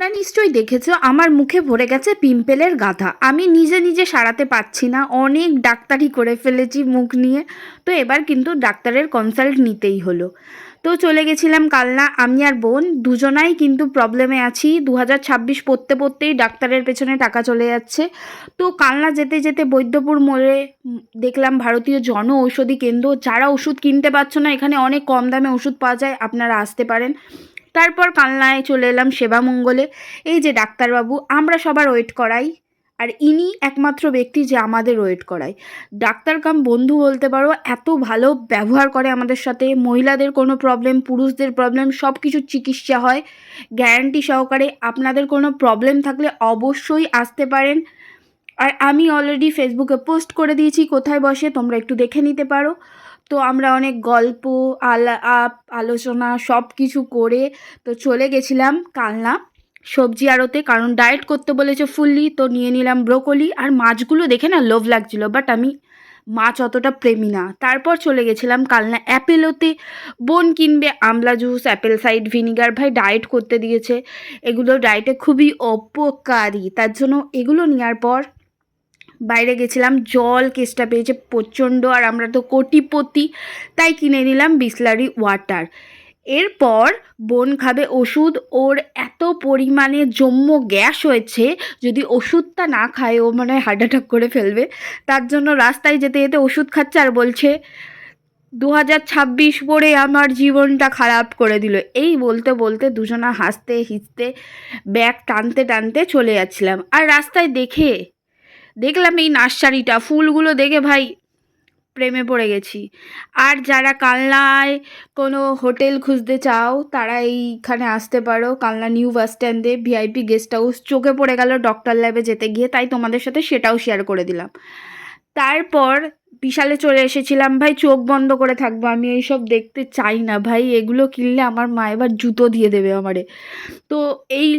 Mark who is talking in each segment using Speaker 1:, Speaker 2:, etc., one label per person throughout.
Speaker 1: তোমরা নিশ্চয়ই দেখেছো আমার মুখে ভরে গেছে পিম্পলের গাঁথা। আমি নিজে নিজে সারাতে পারছি না, অনেক ডাক্তারি করে ফেলেছি মুখ নিয়ে। তো এবার কিন্তু ডাক্তারের কনসাল্ট নিতেই হলো। তো চলে গেছিলাম কালনা, আমি আর বোন দুজনাই কিন্তু প্রবলেমে আছি। 2026 পড়তে পড়তেই ডাক্তারের পেছনে টাকা চলে যাচ্ছে। তো কালনা যেতে যেতে বৈদ্যপুর মোড়ে দেখলাম ভারতীয় জন ঔষধি কেন্দ্র। যারা ওষুধ কিনতে পারছো না, এখানে অনেক কম দামে ওষুধ পাওয়া যায়, আপনারা আসতে পারেন। তারপর কালনায় চলে এলাম সেবামঙ্গলে। এই যে ডাক্তারবাবু, আমরা সবার ওয়েট করাই, আর ইনি একমাত্র ব্যক্তি যে আমাদের ওয়েট করায়। ডাক্তার কাম বন্ধু বলতে পারো, এত ভালো ব্যবহার করে আমাদের সাথে। মহিলাদের কোনো প্রবলেম, পুরুষদের প্রবলেম, সব কিছুর চিকিৎসা হয় গ্যারান্টি সহকারে। আপনাদের কোনো প্রবলেম থাকলে অবশ্যই আসতে পারেন। আর আমি অলরেডি ফেসবুকে পোস্ট করে দিয়েছি কোথায় বসে, তোমরা একটু দেখে নিতে পারো। তো আমরা অনেক গল্প আলোচনা সব কিছু করে তো চলে গেছিলাম কালনা সবজি আড়তে, কারণ ডায়েট করতে বলেছে ফুললি। তো নিয়ে নিলাম ব্রোকলি, আর মাছগুলো দেখে না লোভ লাগছিল, বাট আমি মাছ অতটা প্রেমী না। তারপর চলে গেছিলাম কালনা অ্যাপেলোতে। বোন কিনবে আমলা জুস, অ্যাপেল সাইড ভিনিগার, ভাই ডায়েট করতে দিয়েছে। এগুলো ডায়েটে খুবই উপকারী, তার জন্য এগুলো নেওয়ার পর বাইরে গেছিলাম। জল কেসটা পেয়েছে প্রচণ্ড, আর আমরা তো কোটিপতি, তাই কিনে নিলাম বিসলারি ওয়াটার। এরপর বোন খাবে ওষুধ, ওর এত পরিমাণে জম্ম গ্যাস হয়েছে, যদি ওষুধটা না খায় ও মনে হয় হার্ট অ্যাটাক করে ফেলবে। তার জন্য রাস্তায় যেতে যেতে ওষুধ খাচ্ছে আর বলছে 2026 পড়ে আমার জীবনটা খারাপ করে দিল। এই বলতে বলতে দুজনা হাসতে হিসতে ব্যাগ টানতে টানতে চলে যাচ্ছিলাম। আর রাস্তায় দেখলাম এই নার্সারিটা, ফুলগুলো দেখে ভাই প্রেমে পড়ে গেছি। আর যারা কালনায় কোনো হোটেল খুঁজতে চাও, তারা এইখানে আসতে পারো, কালনা নিউ বাস স্ট্যান্ডে ভিআইপি গেস্ট হাউস। চোখে পড়ে গেল ডক্টর ল্যাবে যেতে গিয়ে, তাই তোমাদের সাথে সেটাও শেয়ার করে দিলাম। তারপর বিশালে চলে এসেছিলাম। ভাই চোখ বন্ধ করে থাকবো, আমি এইসব দেখতে চাই না ভাই। এগুলো কিনলে আমার মা এবার জুতো দিয়ে দেবে আমারে। তো এই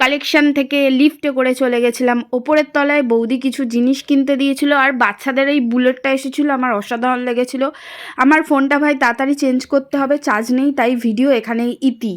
Speaker 1: কালেকশন থেকে লিফটে করে চলে গেছিলাম ওপরের তলায়। বৌদি কিছু জিনিস কিনতে দিয়েছিল, আর বাচ্চাদের এই বুলেটটা এসেছিলো, আমার অসাধারণ লেগেছিলো। আমার ফোনটা ভাই তাড়াতাড়ি চেঞ্জ করতে হবে, চার্জ নেই, তাই ভিডিও এখানেই ইতি।